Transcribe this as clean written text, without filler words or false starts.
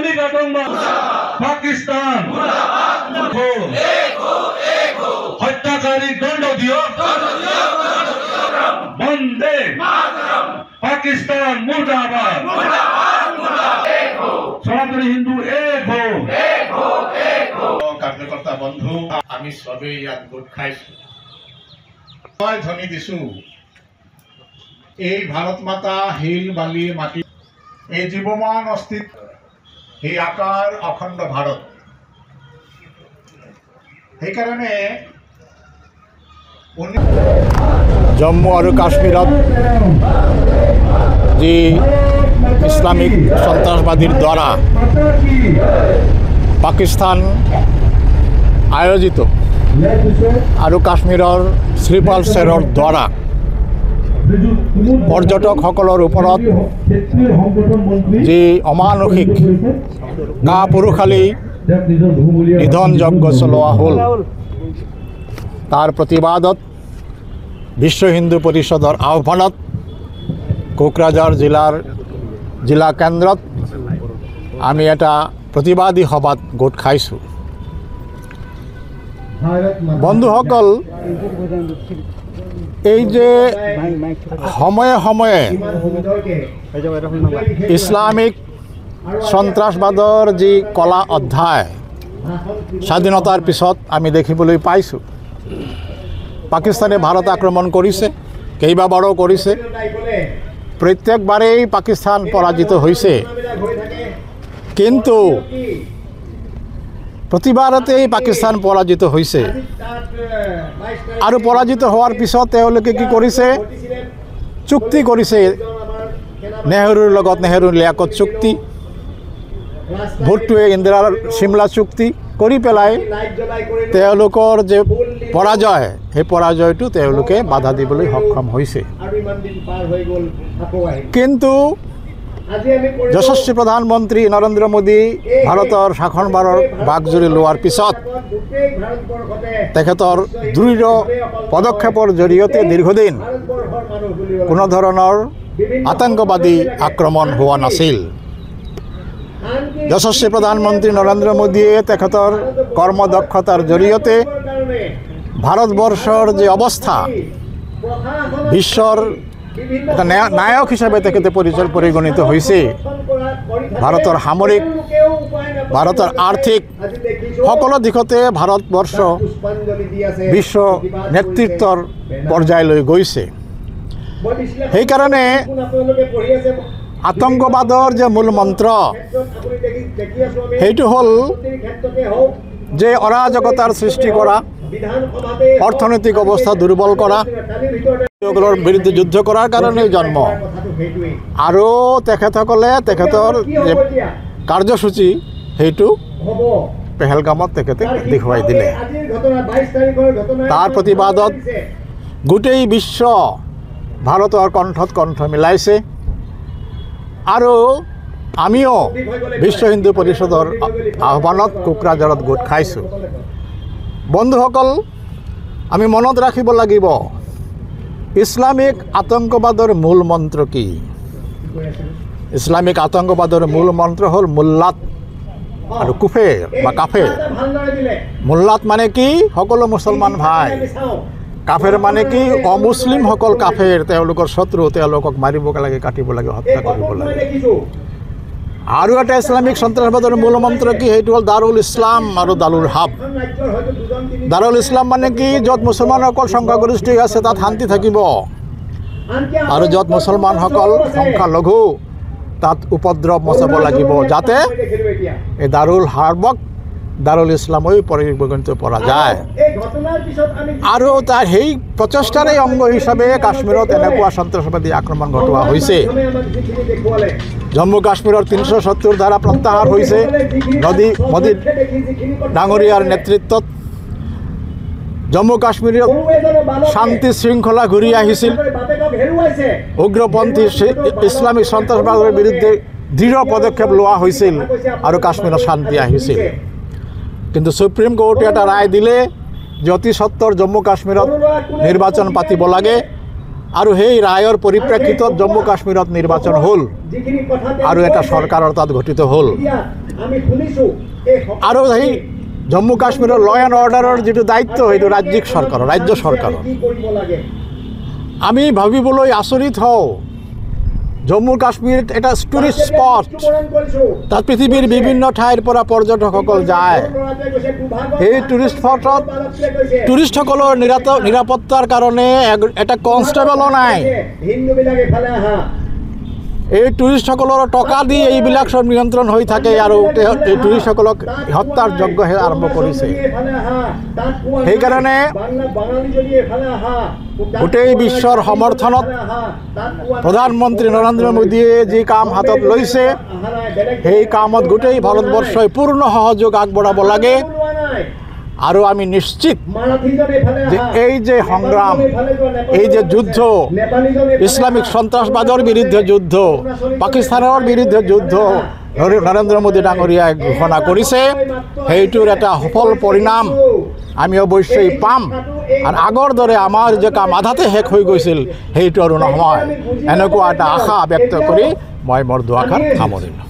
Islamic আতঙ্কবাদ Pakistan হত্যাকারী দণ্ড দিও বন্দে পাকিস্তান মুর্দাবাদ সনাতনী হিন্দু এক হো কার্যকর্তা বন্ধু আমি সবেই ইয়াত গোট খাইছো ধ্বনি দিছো এই ভাৰত মাতা হিল বালি মাটি এই জীৱমান অস্তিত্ব এই আকাৰ অখণ্ড ভাৰত সেইকাৰণে জম্মু আৰু কাশ্মীৰত যি ইসলামিক সন্ত্ৰাসবাদীৰ দ্বাৰা পাকিস্তান আয়োজিত আৰু কাশ্মীৰৰ শ্ৰীপাল চেৰৰ দ্বাৰা পৰ্যটকসকলৰ ওপৰত যি অমানসিক কাপুৰুষালী নিধন যজ্ঞ চলোৱা হ'ল তাৰ প্ৰতিবাদত বিশ্ব হিন্দু পৰিষদৰ আহ্বানত কোকৰাঝাৰ জিলা কেন্দ্ৰত আমি এটা প্ৰতিবাদী সভাত গোট খাইছোঁ। বন্ধুসকল, এই যে সময়ে সময়ে ইসলামিক সন্ত্ৰাসবাদৰ যি কলা অধ্যায় স্বাধীনতাৰ পিছত আমি দেখিবলৈ পাইছোঁ। পাকিস্তানে ভাৰত আক্ৰমণ কৰিছে, কেইবাবাৰো কৰিছে, প্ৰত্যেকবাৰেই পাকিস্তান পৰাজিত হৈছে, কিন্তু প্ৰতিবাৰতেই পাকিস্তান পৰাজিত হৈছে। আৰু পৰাজিত হোৱাৰ পিছত তেওঁলোকে কি কৰিছে, চুক্তি কৰিছে নেহৰুৰ লগত, নেহৰুৰ লিয়াকত চুক্তি, ভুট্টোৱে ইন্দিৰাৰ চিমলা চুক্তি কৰি পেলাই তেওঁলোকৰ যে পৰাজয়, সেই পৰাজয়টো তেওঁলোকে বাধা দিবলৈ সক্ষম হৈছে। কিন্তু যশস্বী প্ৰধানমন্ত্ৰী নৰেন্দ্ৰ মোদী ভাৰতৰ শাসনভাৰৰ ভাগজুৰি লোৱাৰ পিছত তেখেতৰ দৃঢ় পদক্ষেপৰ জৰিয়তে দীৰ্ঘদিন কোনো ধৰণৰ আতংকবাদী আক্ৰমণ হোৱা নাছিল। যশস্বী প্ৰধানমন্ত্ৰী নৰেন্দ্ৰ মোদীয়ে তেখেতৰ কৰ্মদক্ষতাৰ জৰিয়তে ভাৰতবৰ্ষৰ যে অৱস্থা, বিশ্বৰ এটা নায়ক হিচাপে তেখেতে পৰিগণিত হৈছে। ভাৰতৰ সামৰিক, ভাৰতৰ আৰ্থিক সকলো দিশতে ভাৰতবৰ্ষ বিশ্ব নেতৃত্বৰ পৰ্যায়লৈ গৈছে। সেইকাৰণে আতংকবাদৰ যে মূল মন্ত্ৰ সেইটো হ'ল যে অৰাজকতাৰ সৃষ্টি কৰা, অৰ্থনৈতিক অৱস্থা দুৰ্বল কৰা, বিৰুদ্ধে যুদ্ধ কৰাৰ কাৰণে জন্ম। আৰু তেখেতসকলে তেখেতৰ যে কাৰ্যসূচী সেইটো পেহেলগামত তেখেতে দেখুৱাই দিলে। তাৰ প্ৰতিবাদত গোটেই বিশ্ব ভাৰতৰ কণ্ঠত কণ্ঠ মিলাইছে। আৰু আমিও বিশ্ব হিন্দু পৰিষদৰ আহ্বানত কোকৰাঝাৰত গোট খাইছোঁ। বন্ধুসকল, আমি মনত ৰাখিব লাগিব ইছলামিক আতংকবাদৰ মূল মন্ত্ৰ কি? ইছলামিক আতংকবাদৰ মূল মন্ত্ৰ হ'ল মুল্লাত আৰু কুফেৰ বা কাফেৰ। মুল্লাত মানে কি? সকলো মুছলমান ভাই। কাফেৰ মানে কি? অমুছলিমসকল কাফেৰ, তেওঁলোকৰ শত্ৰু, তেওঁলোকক মাৰিব লাগে, কাটিব লাগে, হত্যা কৰিব লাগে। আৰু এটা ইছলামিক সন্ত্ৰাসবাদৰ মূল মন্ত্ৰ কি? সেইটো হ'ল দাৰুল ইছলাম আৰু দাৰুল হাব। দাৰুল ইছলাম মানে কি? য'ত মুছলমানসকল সংখ্যাগৰিষ্ঠ আছে তাত শান্তি থাকিব, আৰু য'ত মুছলমানসকল সংখ্যালঘু তাত উপদ্ৰৱ মচাব লাগিব, যাতে এই দাৰুল হাৰ্বক দাৰুল ইছলামৈ পৰিগণিত কৰা যায়। আৰু তাৰ সেই প্ৰচেষ্টাৰে অংগ হিচাপে কাশ্মীৰত এনেকুৱা সন্ত্ৰাসবাদী আক্ৰমণ ঘটোৱা হৈছে। জম্মু কাশ্মীৰৰ ৩৭০ ধাৰা প্ৰত্যাহাৰ হৈছে। মোদী ডাঙৰীয়াৰ নেতৃত্বত জম্মু কাশ্মীৰত শান্তি শৃংখলা ঘূৰি আহিছিল। উগ্ৰপন্থী ইছলামিক সন্ত্ৰাসবাদৰ বিৰুদ্ধে দৃঢ় পদক্ষেপ লোৱা হৈছিল আৰু কাশ্মীৰত শান্তি আহিছিল। কিন্তু সুপ্ৰিম কোৰ্টে এটা ৰায় দিলে যে অতি সত্বৰ জম্মু কাশ্মীৰত নিৰ্বাচন পাতিব লাগে, আৰু সেই ৰায়ৰ পৰিপ্ৰেক্ষিতত জম্মু কাশ্মীৰত নিৰ্বাচন হ'ল আৰু এটা চৰকাৰৰ তাত গঠিত হ'ল। আৰু সেই জম্মু কাশ্মীৰৰ ল এণ্ড অৰ্ডাৰৰ যিটো দায়িত্ব সেইটো ৰাজ্যিক চৰকাৰৰ, ৰাজ্য চৰকাৰৰ। আমি ভাবিবলৈ আচৰিত হওঁ, জম্মু কাশ্মীৰ এটা টুৰিষ্ট স্পট, তাত পৃথিৱীৰ বিভিন্ন ঠাইৰ পৰা পৰ্যটকসকল যায়। এই টুৰিষ্ট স্পটত টুৰিষ্টসকলৰ নিৰাপত্তাৰ কাৰণে এটা কনষ্টেবলো নাই। এই টুৰিষ্টসকলৰ টকা দি এইবিলাক চব নিয়ন্ত্ৰণ হৈ থাকে আৰু এই টুৰিষ্টসকলক হত্যাৰ যজ্ঞহে আৰম্ভ কৰিছে। সেইকাৰণে গোটেই বিশ্বৰ সমৰ্থনত প্ৰধানমন্ত্ৰী নৰেন্দ্ৰ মোদীয়ে যি কাম হাতত লৈছে, সেই কামত গোটেই ভাৰতবৰ্ষই পূৰ্ণ সহযোগ আগবঢ়াব লাগে। আৰু আমি নিশ্চিত যে এই যে সংগ্ৰাম, এই যে যুদ্ধ, ইছলামিক সন্ত্ৰাসবাদৰ বিৰুদ্ধে যুদ্ধ, পাকিস্তানৰ বিৰুদ্ধে যুদ্ধ নৰেন্দ্ৰ মোদী ডাঙৰীয়াই ঘোষণা কৰিছে, সেইটোৰ এটা সফল পৰিণাম আমি অৱশ্যেই পাম। আৰু আগৰ দৰে আমাৰ যে কাম আধাতে শেষ হৈ গৈছিল সেইটো আৰু নহয়, এনেকুৱা এটা আশা ব্যক্ত কৰি মই মোৰ দুআষাৰ সামৰিলোঁ।